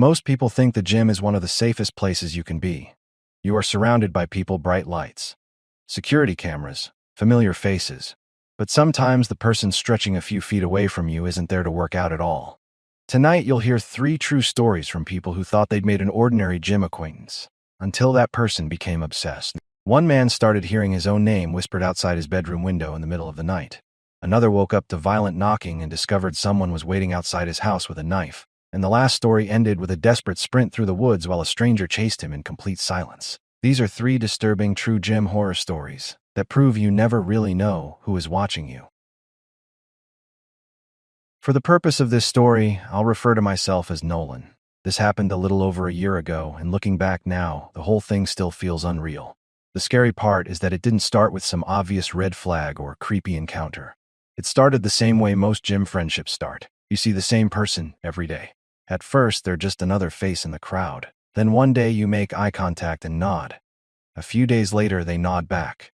Most people think the gym is one of the safest places you can be. You are surrounded by people, bright lights, security cameras, familiar faces. But sometimes the person stretching a few feet away from you isn't there to work out at all. Tonight you'll hear 3 true stories from people who thought they'd made an ordinary gym acquaintance, until that person became obsessed. One man started hearing his own name whispered outside his bedroom window in the middle of the night. Another woke up to violent knocking and discovered someone was waiting outside his house with a knife. And the last story ended with a desperate sprint through the woods while a stranger chased him in complete silence. These are 3 disturbing true gym horror stories that prove you never really know who is watching you. For the purpose of this story, I'll refer to myself as Nolan. This happened a little over a year ago, and looking back now, the whole thing still feels unreal. The scary part is that it didn't start with some obvious red flag or creepy encounter. It started the same way most gym friendships start. You see the same person every day. At first, they're just another face in the crowd. Then one day you make eye contact and nod. A few days later, they nod back.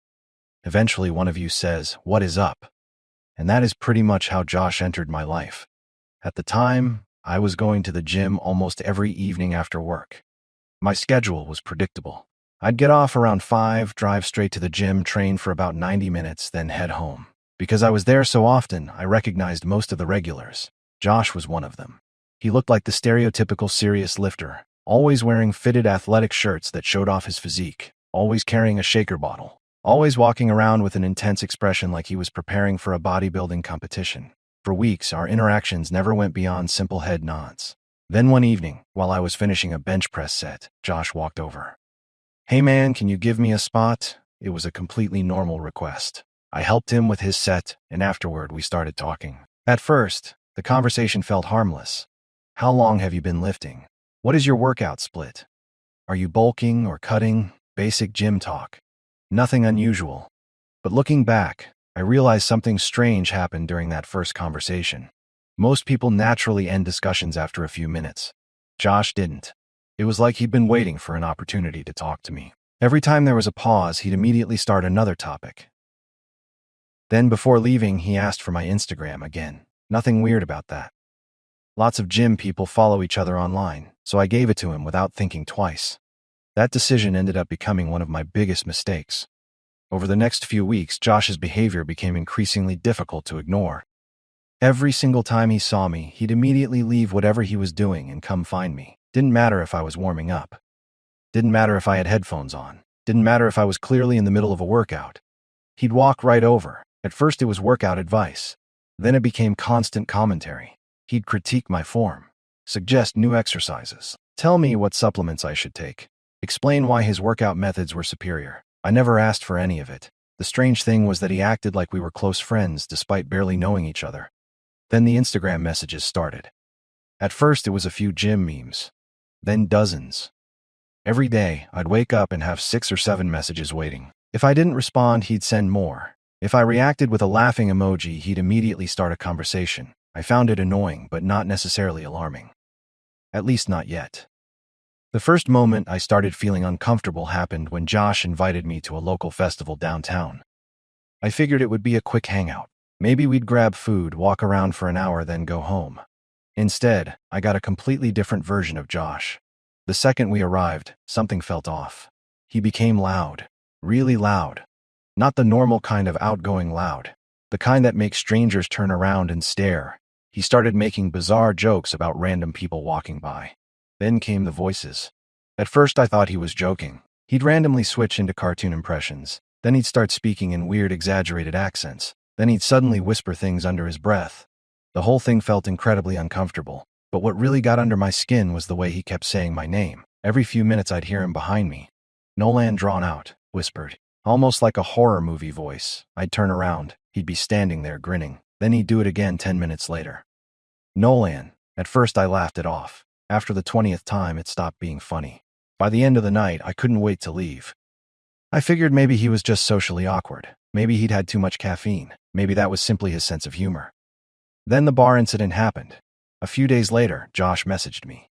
Eventually, one of you says, "What is up?" And that is pretty much how Josh entered my life. At the time, I was going to the gym almost every evening after work. My schedule was predictable. I'd get off around 5, drive straight to the gym, train for about 90 minutes, then head home. Because I was there so often, I recognized most of the regulars. Josh was one of them. He looked like the stereotypical serious lifter, always wearing fitted athletic shirts that showed off his physique, always carrying a shaker bottle, always walking around with an intense expression like he was preparing for a bodybuilding competition. For weeks, our interactions never went beyond simple head nods. Then one evening, while I was finishing a bench press set, Josh walked over. "Hey man, can you give me a spot?" It was a completely normal request. I helped him with his set, and afterward we started talking. At first, the conversation felt harmless. "How long have you been lifting? What is your workout split? Are you bulking or cutting?" Basic gym talk. Nothing unusual. But looking back, I realized something strange happened during that first conversation. Most people naturally end discussions after a few minutes. Josh didn't. It was like he'd been waiting for an opportunity to talk to me. Every time there was a pause, he'd immediately start another topic. Then before leaving, he asked for my Instagram again. Nothing weird about that. Lots of gym people follow each other online, so I gave it to him without thinking twice. That decision ended up becoming one of my biggest mistakes. Over the next few weeks, Josh's behavior became increasingly difficult to ignore. Every single time he saw me, he'd immediately leave whatever he was doing and come find me. Didn't matter if I was warming up. Didn't matter if I had headphones on. Didn't matter if I was clearly in the middle of a workout. He'd walk right over. At first it was workout advice. Then it became constant commentary. He'd critique my form, suggest new exercises, tell me what supplements I should take, explain why his workout methods were superior. I never asked for any of it. The strange thing was that he acted like we were close friends despite barely knowing each other. Then the Instagram messages started. At first it was a few gym memes, then dozens. Every day, I'd wake up and have 6 or 7 messages waiting. If I didn't respond, he'd send more. If I reacted with a laughing emoji, he'd immediately start a conversation. I found it annoying, but not necessarily alarming. At least not yet. The first moment I started feeling uncomfortable happened when Josh invited me to a local festival downtown. I figured it would be a quick hangout. Maybe we'd grab food, walk around for an hour, then go home. Instead, I got a completely different version of Josh. The second we arrived, something felt off. He became loud. Really loud. Not the normal kind of outgoing loud. The kind that makes strangers turn around and stare. He started making bizarre jokes about random people walking by. Then came the voices. At first I thought he was joking. He'd randomly switch into cartoon impressions. Then he'd start speaking in weird, exaggerated accents. Then he'd suddenly whisper things under his breath. The whole thing felt incredibly uncomfortable. But what really got under my skin was the way he kept saying my name. Every few minutes I'd hear him behind me. "Nolan, drawn out," whispered. Almost like a horror movie voice. I'd turn around. He'd be standing there grinning. Then he'd do it again 10 minutes later. "Nolan." At first I laughed it off. After the 20th time, it stopped being funny. By the end of the night, I couldn't wait to leave. I figured maybe he was just socially awkward. Maybe he'd had too much caffeine. Maybe that was simply his sense of humor. Then the bar incident happened. A few days later, Josh messaged me.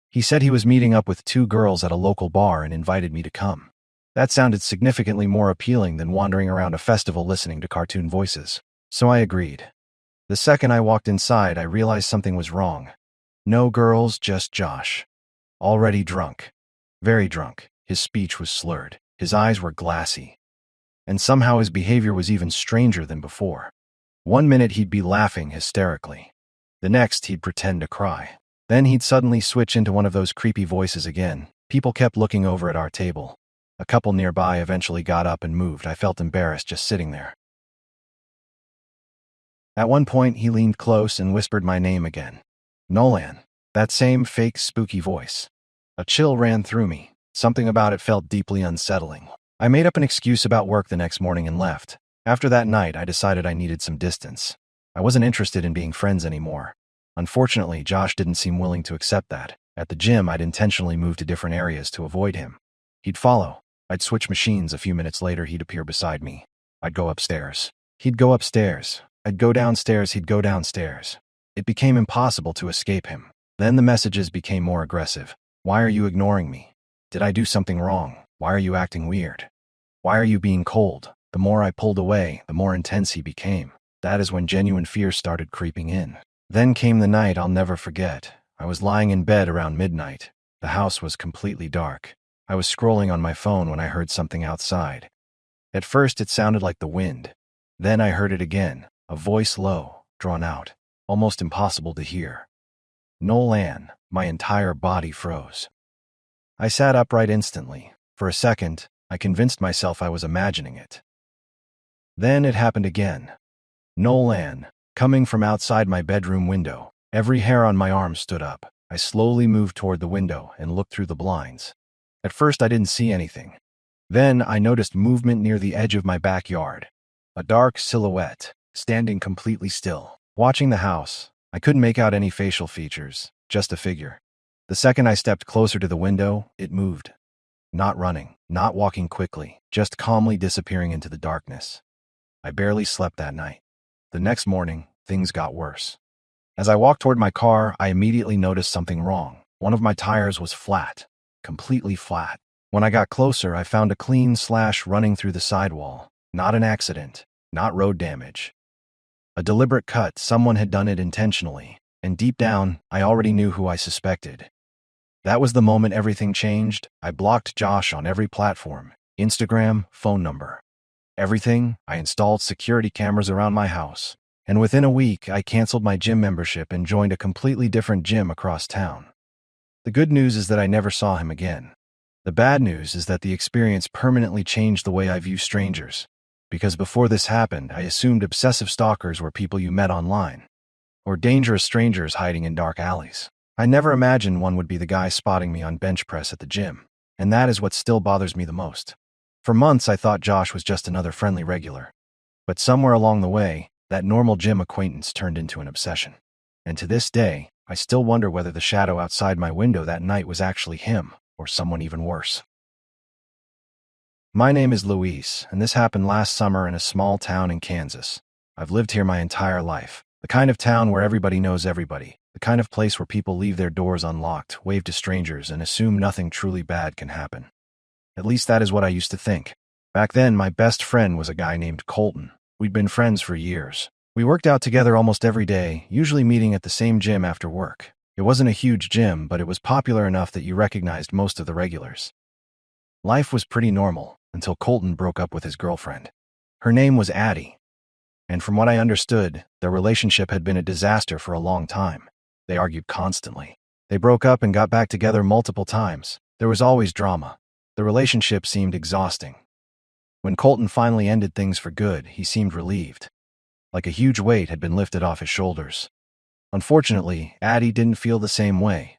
He said he was meeting up with 2 girls at a local bar and invited me to come. That sounded significantly more appealing than wandering around a festival listening to cartoon voices. So I agreed. The second I walked inside, I realized something was wrong. No girls, just Josh. Already drunk. Very drunk. His speech was slurred. His eyes were glassy. And somehow his behavior was even stranger than before. One minute he'd be laughing hysterically. The next he'd pretend to cry. Then he'd suddenly switch into one of those creepy voices again. People kept looking over at our table. A couple nearby eventually got up and moved. I felt embarrassed just sitting there. At one point, he leaned close and whispered my name again. Nolan. That same fake, spooky voice. A chill ran through me. Something about it felt deeply unsettling. I made up an excuse about work the next morning and left. After that night, I decided I needed some distance. I wasn't interested in being friends anymore. Unfortunately, Josh didn't seem willing to accept that. At the gym, I'd intentionally move to different areas to avoid him. He'd follow. I'd switch machines. A few minutes later, he'd appear beside me. I'd go upstairs. He'd go upstairs. I'd go downstairs. He'd go downstairs. It became impossible to escape him. Then the messages became more aggressive. Why are you ignoring me? Did I do something wrong? Why are you acting weird? Why are you being cold? The more I pulled away, the more intense he became. That is when genuine fear started creeping in. Then came the night I'll never forget. I was lying in bed around midnight. The house was completely dark. I was scrolling on my phone when I heard something outside. At first it sounded like the wind. Then I heard it again, a voice low, drawn out, almost impossible to hear. Nolan. My entire body froze. I sat upright instantly. For a second, I convinced myself I was imagining it. Then it happened again. Nolan. Coming from outside my bedroom window. Every hair on my arm stood up. I slowly moved toward the window and looked through the blinds. At first I didn't see anything. Then I noticed movement near the edge of my backyard. A dark silhouette, standing completely still, watching the house. I couldn't make out any facial features, just a figure. The second I stepped closer to the window, it moved. Not running, not walking quickly, just calmly disappearing into the darkness. I barely slept that night. The next morning, things got worse. As I walked toward my car, I immediately noticed something wrong. One of my tires was flat, completely flat. When I got closer, I found a clean slash running through the sidewall. Not an accident, not road damage. A deliberate cut. Someone had done it intentionally. And deep down, I already knew who I suspected. That was the moment everything changed. I blocked Josh on every platform, Instagram, phone number. Everything. I installed security cameras around my house. And within a week, I canceled my gym membership and joined a completely different gym across town. The good news is that I never saw him again. The bad news is that the experience permanently changed the way I view strangers. Because before this happened, I assumed obsessive stalkers were people you met online. Or dangerous strangers hiding in dark alleys. I never imagined one would be the guy spotting me on bench press at the gym. And that is what still bothers me the most. For months, I thought Josh was just another friendly regular. But somewhere along the way, that normal gym acquaintance turned into an obsession. And to this day, I still wonder whether the shadow outside my window that night was actually him, or someone even worse. My name is Luis, and this happened last summer in a small town in Kansas. I've lived here my entire life. The kind of town where everybody knows everybody. The kind of place where people leave their doors unlocked, wave to strangers, and assume nothing truly bad can happen. At least that is what I used to think. Back then, my best friend was a guy named Colton. We'd been friends for years. We worked out together almost every day, usually meeting at the same gym after work. It wasn't a huge gym, but it was popular enough that you recognized most of the regulars. Life was pretty normal, until Colton broke up with his girlfriend. Her name was Addie. And from what I understood, their relationship had been a disaster for a long time. They argued constantly. They broke up and got back together multiple times. There was always drama. The relationship seemed exhausting. When Colton finally ended things for good, he seemed relieved. Like a huge weight had been lifted off his shoulders. Unfortunately, Addie didn't feel the same way.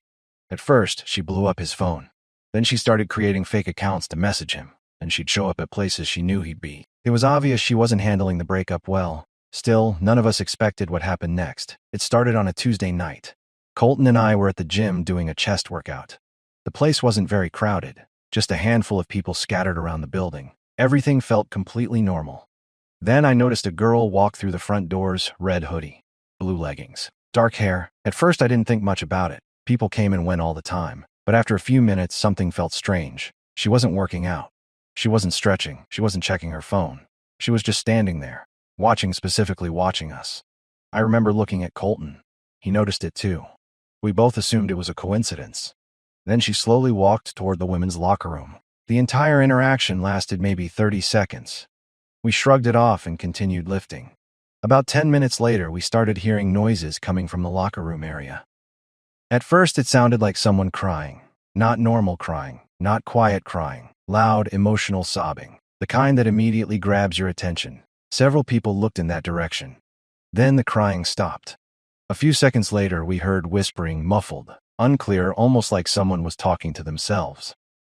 At first, she blew up his phone. Then she started creating fake accounts to message him, and she'd show up at places she knew he'd be. It was obvious she wasn't handling the breakup well. Still, none of us expected what happened next. It started on a Tuesday night. Colton and I were at the gym doing a chest workout. The place wasn't very crowded, just a handful of people scattered around the building. Everything felt completely normal. Then I noticed a girl walk through the front doors, red hoodie, blue leggings, dark hair. At first I didn't think much about it. People came and went all the time. But after a few minutes, something felt strange. She wasn't working out. She wasn't stretching. She wasn't checking her phone. She was just standing there, specifically watching us. I remember looking at Colton. He noticed it too. We both assumed it was a coincidence. Then she slowly walked toward the women's locker room. The entire interaction lasted maybe 30 seconds. We shrugged it off and continued lifting. About 10 minutes later, we started hearing noises coming from the locker room area. At first, it sounded like someone crying. Not normal crying, not quiet crying, loud, emotional sobbing. The kind that immediately grabs your attention. Several people looked in that direction. Then the crying stopped. A few seconds later, we heard whispering, muffled, unclear, almost like someone was talking to themselves.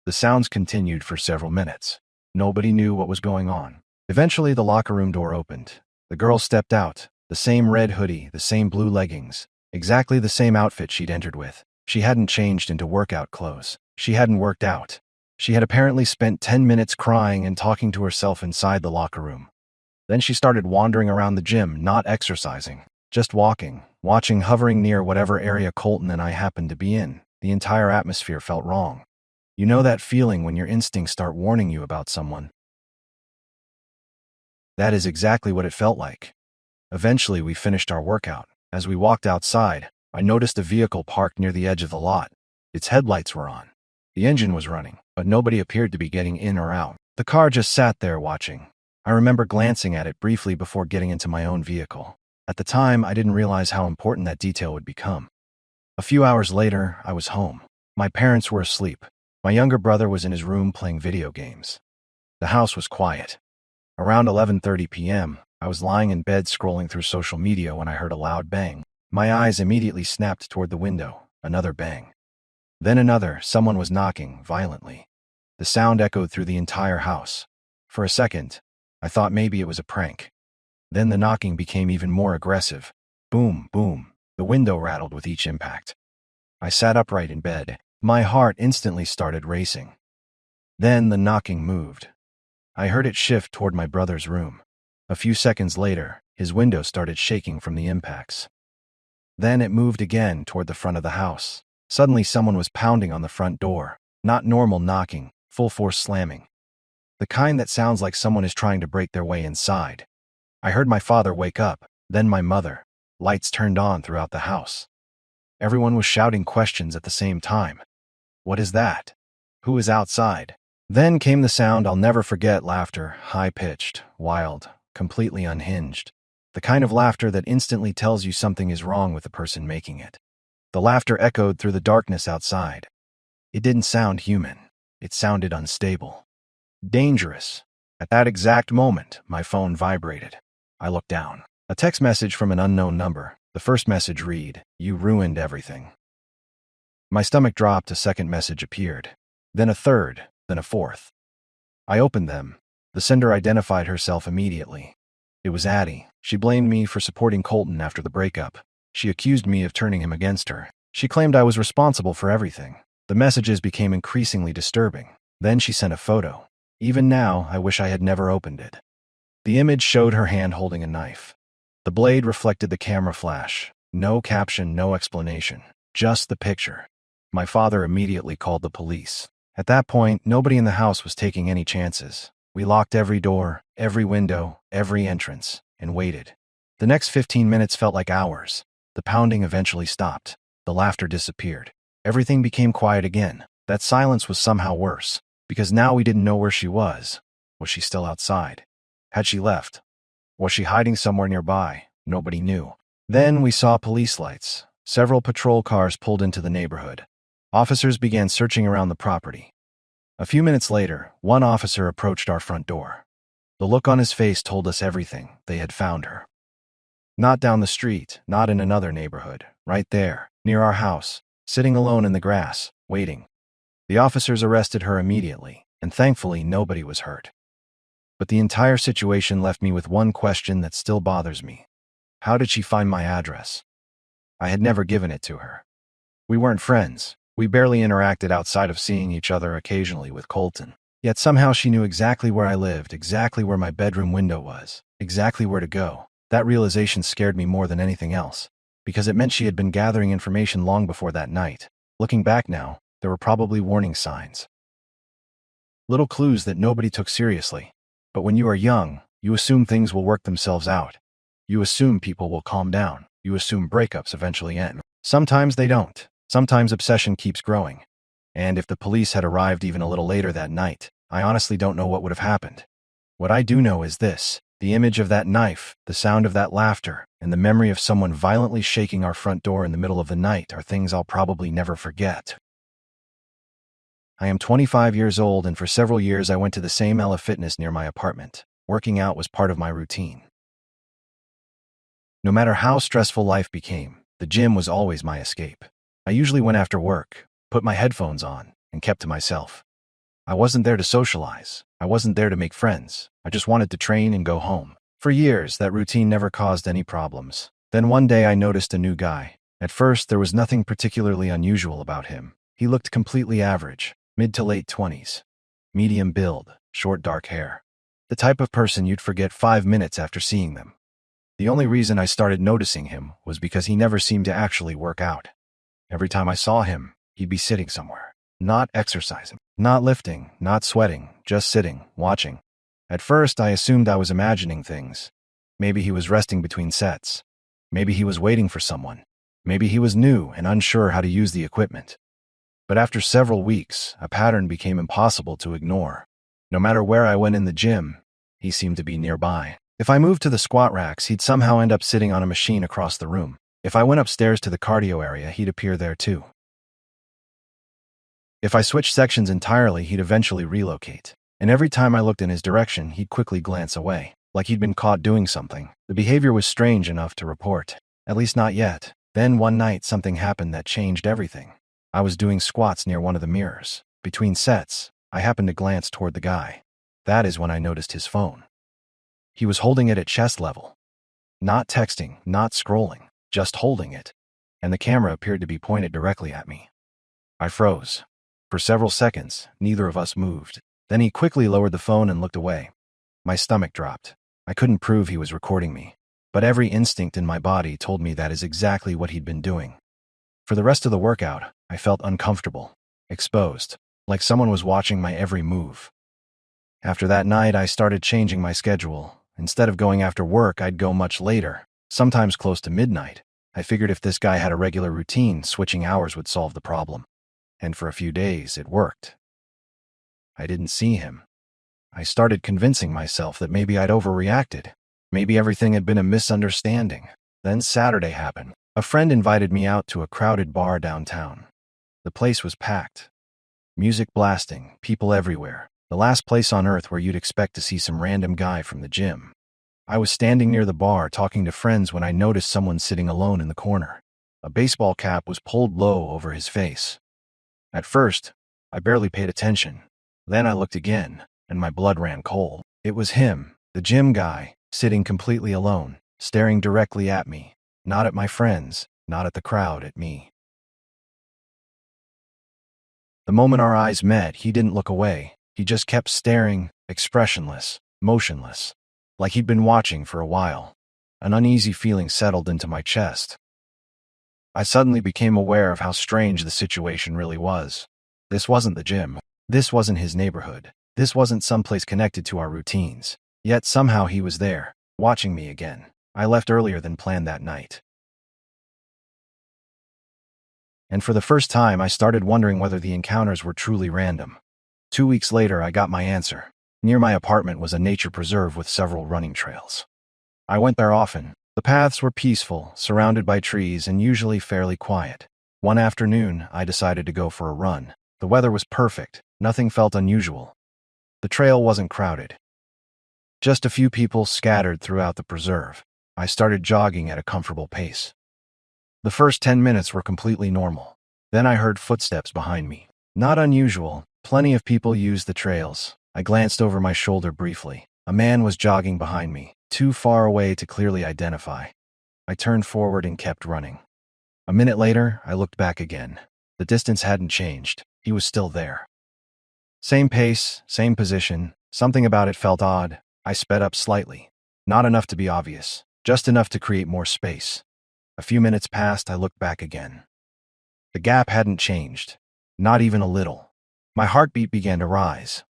The sounds continued for several minutes. Nobody knew what was going on. Eventually, the locker room door opened. The girl stepped out, the same red hoodie, the same blue leggings, exactly the same outfit she'd entered with. She hadn't changed into workout clothes. She hadn't worked out. She had apparently spent 10 minutes crying and talking to herself inside the locker room. Then she started wandering around the gym, not exercising, just walking, watching, hovering near whatever area Colton and I happened to be in. The entire atmosphere felt wrong. You know that feeling when your instincts start warning you about someone? That is exactly what it felt like. Eventually, we finished our workout. As we walked outside, I noticed a vehicle parked near the edge of the lot. Its headlights were on. The engine was running, but nobody appeared to be getting in or out. The car just sat there watching. I remember glancing at it briefly before getting into my own vehicle. At the time, I didn't realize how important that detail would become. A few hours later, I was home. My parents were asleep. My younger brother was in his room playing video games. The house was quiet. Around 11:30 p.m., I was lying in bed scrolling through social media when I heard a loud bang. My eyes immediately snapped toward the window. Another bang. Then another. Someone was knocking violently. The sound echoed through the entire house. For a second, I thought maybe it was a prank. Then the knocking became even more aggressive. Boom, boom. The window rattled with each impact. I sat upright in bed. My heart instantly started racing. Then the knocking moved. I heard it shift toward my brother's room. A few seconds later, his window started shaking from the impacts. Then it moved again toward the front of the house. Suddenly, someone was pounding on the front door. Not normal knocking, full force slamming. The kind that sounds like someone is trying to break their way inside. I heard my father wake up, then my mother. Lights turned on throughout the house. Everyone was shouting questions at the same time. What is that? Who is outside? Then came the sound I'll never forget, laughter, high-pitched, wild, completely unhinged. The kind of laughter that instantly tells you something is wrong with the person making it. The laughter echoed through the darkness outside. It didn't sound human. It sounded unstable. Dangerous. At that exact moment, my phone vibrated. I looked down. A text message from an unknown number. The first message read, "You ruined everything." My stomach dropped. A second message appeared. Then a third, then a fourth. I opened them. The sender identified herself immediately. It was Addie. She blamed me for supporting Colton after the breakup. She accused me of turning him against her. She claimed I was responsible for everything. The messages became increasingly disturbing. Then she sent a photo. Even now, I wish I had never opened it. The image showed her hand holding a knife. The blade reflected the camera flash. No caption, no explanation. Just the picture. My father immediately called the police. At that point, nobody in the house was taking any chances. We locked every door, every window, every entrance, and waited. The next 15 minutes felt like hours. The pounding eventually stopped. The laughter disappeared. Everything became quiet again. That silence was somehow worse, because now we didn't know where she was. Was she still outside? Had she left? Was she hiding somewhere nearby? Nobody knew. Then we saw police lights. Several patrol cars pulled into the neighborhood. Officers began searching around the property. A few minutes later, one officer approached our front door. The look on his face told us everything. They had found her. Not down the street, not in another neighborhood, right there, near our house, sitting alone in the grass, waiting. The officers arrested her immediately, and thankfully nobody was hurt. But the entire situation left me with one question that still bothers me. How did she find my address? I had never given it to her. We weren't friends. We barely interacted outside of seeing each other occasionally with Colton. Yet somehow she knew exactly where I lived, exactly where my bedroom window was, exactly where to go. That realization scared me more than anything else, because it meant she had been gathering information long before that night. Looking back now, there were probably warning signs. Little clues that nobody took seriously. But when you are young, you assume things will work themselves out. You assume people will calm down. You assume breakups eventually end. Sometimes they don't. Sometimes obsession keeps growing. And if the police had arrived even a little later that night, I honestly don't know what would have happened. What I do know is this: the image of that knife, the sound of that laughter, and the memory of someone violently shaking our front door in the middle of the night are things I'll probably never forget. I am 25 years old, and for several years I went to the same Ella Fitness near my apartment. Working out was part of my routine. No matter how stressful life became, the gym was always my escape. I usually went after work, put my headphones on, and kept to myself. I wasn't there to socialize. I wasn't there to make friends. I just wanted to train and go home. For years, that routine never caused any problems. Then one day I noticed a new guy. At first, there was nothing particularly unusual about him. He looked completely average, mid to late 20s. Medium build, short dark hair. The type of person you'd forget 5 minutes after seeing them. The only reason I started noticing him was because he never seemed to actually work out. Every time I saw him, he'd be sitting somewhere. Not exercising, not lifting, not sweating, just sitting, watching. At first, I assumed I was imagining things. Maybe he was resting between sets. Maybe he was waiting for someone. Maybe he was new and unsure how to use the equipment. But after several weeks, a pattern became impossible to ignore. No matter where I went in the gym, he seemed to be nearby. If I moved to the squat racks, he'd somehow end up sitting on a machine across the room. If I went upstairs to the cardio area, he'd appear there too. If I switched sections entirely, he'd eventually relocate. And every time I looked in his direction, he'd quickly glance away, like he'd been caught doing something. The behavior was strange enough to report. At least not yet. Then one night, something happened that changed everything. I was doing squats near one of the mirrors. Between sets, I happened to glance toward the guy. That is when I noticed his phone. He was holding it at chest level. Not texting, not scrolling, just holding it. And the camera appeared to be pointed directly at me. I froze. For several seconds, neither of us moved. Then he quickly lowered the phone and looked away. My stomach dropped. I couldn't prove he was recording me, but every instinct in my body told me that is exactly what he'd been doing. For the rest of the workout, I felt uncomfortable, exposed, like someone was watching my every move. After that night, I started changing my schedule. Instead of going after work, I'd go much later, sometimes close to midnight. I figured if this guy had a regular routine, switching hours would solve the problem. And for a few days, it worked. I didn't see him. I started convincing myself that maybe I'd overreacted. Maybe everything had been a misunderstanding. Then Saturday happened. A friend invited me out to a crowded bar downtown. The place was packed. Music blasting, people everywhere. The last place on earth where you'd expect to see some random guy from the gym. I was standing near the bar talking to friends when I noticed someone sitting alone in the corner. A baseball cap was pulled low over his face. At first, I barely paid attention. Then I looked again, and my blood ran cold. It was him, the gym guy, sitting completely alone, staring directly at me. Not at my friends, not at the crowd, at me. The moment our eyes met, he didn't look away. He just kept staring, expressionless, motionless, like he'd been watching for a while. An uneasy feeling settled into my chest. I suddenly became aware of how strange the situation really was. This wasn't the gym. This wasn't his neighborhood. This wasn't someplace connected to our routines. Yet somehow he was there, watching me again. I left earlier than planned that night. And for the first time, I started wondering whether the encounters were truly random. 2 weeks later, I got my answer. Near my apartment was a nature preserve with several running trails. I went there often. The paths were peaceful, surrounded by trees, and usually fairly quiet. One afternoon, I decided to go for a run. The weather was perfect. Nothing felt unusual. The trail wasn't crowded. Just a few people scattered throughout the preserve. I started jogging at a comfortable pace. The first 10 minutes were completely normal. Then I heard footsteps behind me. Not unusual. Plenty of people used the trails. I glanced over my shoulder briefly. A man was jogging behind me, too far away to clearly identify. I turned forward and kept running. A minute later, I looked back again. The distance hadn't changed. He was still there. Same pace, same position. Something about it felt odd. I sped up slightly. Not enough to be obvious, just enough to create more space. A few minutes passed, I looked back again. The gap hadn't changed. Not even a little. My heartbeat began to rise.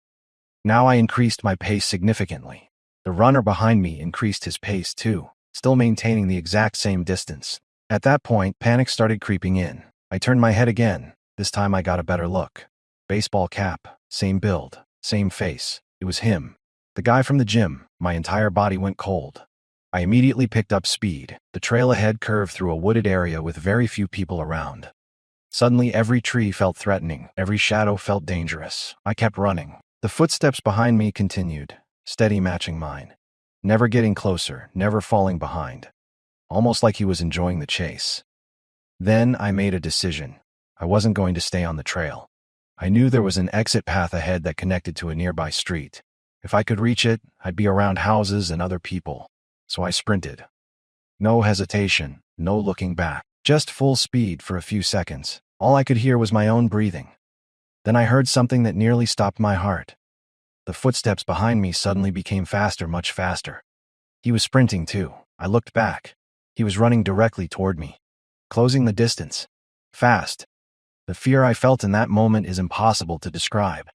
Now I increased my pace significantly. The runner behind me increased his pace too, still maintaining the exact same distance. At that point, panic started creeping in. I turned my head again. This time I got a better look. Baseball cap, same build, same face. It was him. The guy from the gym. My entire body went cold. I immediately picked up speed. The trail ahead curved through a wooded area with very few people around. Suddenly, every tree felt threatening. Every shadow felt dangerous. I kept running. The footsteps behind me continued, steady, matching mine. Never getting closer, never falling behind. Almost like he was enjoying the chase. Then I made a decision. I wasn't going to stay on the trail. I knew there was an exit path ahead that connected to a nearby street. If I could reach it, I'd be around houses and other people. So I sprinted. No hesitation, no looking back. Just full speed for a few seconds. All I could hear was my own breathing. Then I heard something that nearly stopped my heart. The footsteps behind me suddenly became faster, much faster. He was sprinting too. I looked back. He was running directly toward me, closing the distance. Fast. The fear I felt in that moment is impossible to describe.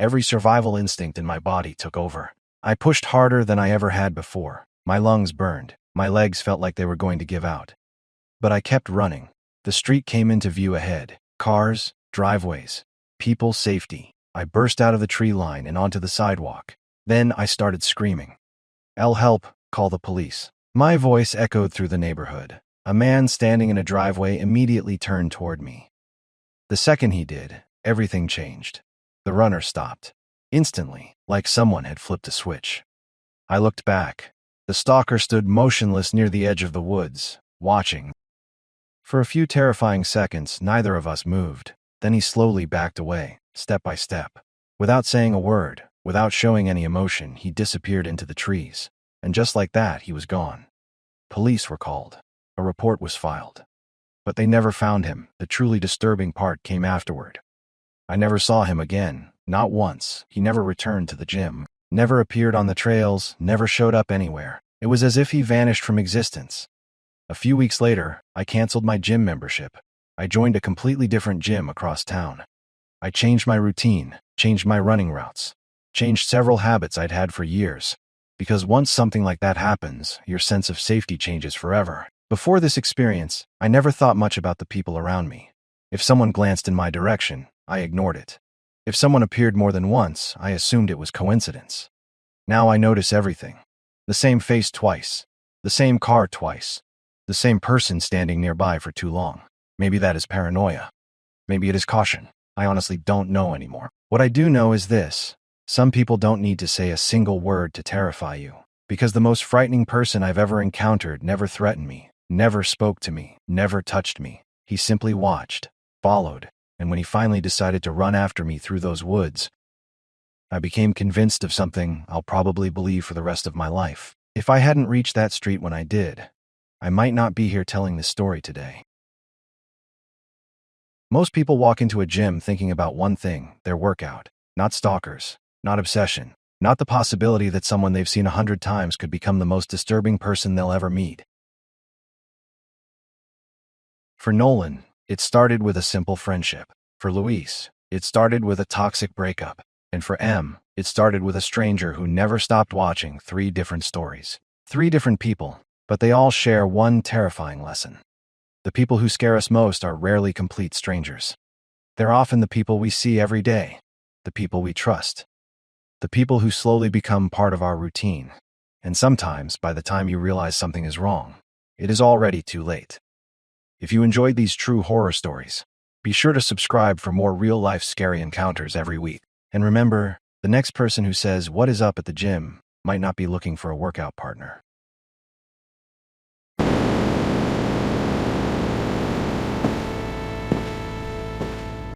Every survival instinct in my body took over. I pushed harder than I ever had before. My lungs burned. My legs felt like they were going to give out. But I kept running. The street came into view ahead. Cars, driveways, people, safety. I burst out of the tree line and onto the sidewalk. Then I started screaming. Help, call the police. My voice echoed through the neighborhood. A man standing in a driveway immediately turned toward me. The second he did, everything changed. The runner stopped. Instantly, like someone had flipped a switch. I looked back. The stalker stood motionless near the edge of the woods, watching. For a few terrifying seconds, neither of us moved. Then he slowly backed away, step by step. Without saying a word, without showing any emotion, he disappeared into the trees. And just like that, he was gone. Police were called. A report was filed. But they never found him. The truly disturbing part came afterward. I never saw him again, not once. He never returned to the gym, never appeared on the trails, never showed up anywhere. It was as if he vanished from existence. A few weeks later, I canceled my gym membership. I joined a completely different gym across town. I changed my routine, changed my running routes, changed several habits I'd had for years. Because once something like that happens, your sense of safety changes forever. Before this experience, I never thought much about the people around me. If someone glanced in my direction, I ignored it. If someone appeared more than once, I assumed it was coincidence. Now I notice everything. The same face twice. The same car twice. The same person standing nearby for too long. Maybe that is paranoia. Maybe it is caution. I honestly don't know anymore. What I do know is this. Some people don't need to say a single word to terrify you. Because the most frightening person I've ever encountered never threatened me, never spoke to me, never touched me. He simply watched, followed, and when he finally decided to run after me through those woods, I became convinced of something I'll probably believe for the rest of my life. If I hadn't reached that street when I did, I might not be here telling this story today. Most people walk into a gym thinking about one thing, their workout. Not stalkers, not obsession, not the possibility that someone they've seen 100 times could become the most disturbing person they'll ever meet. For Nolan, it started with a simple friendship. For Luis, it started with a toxic breakup. And for M, it started with a stranger who never stopped watching. 3 different stories. 3 different people, but they all share one terrifying lesson. The people who scare us most are rarely complete strangers. They're often the people we see every day, the people we trust, the people who slowly become part of our routine. And sometimes, by the time you realize something is wrong, it is already too late. If you enjoyed these true horror stories, be sure to subscribe for more real-life scary encounters every week. And remember, the next person who says, "What is up?" at the gym might not be looking for a workout partner.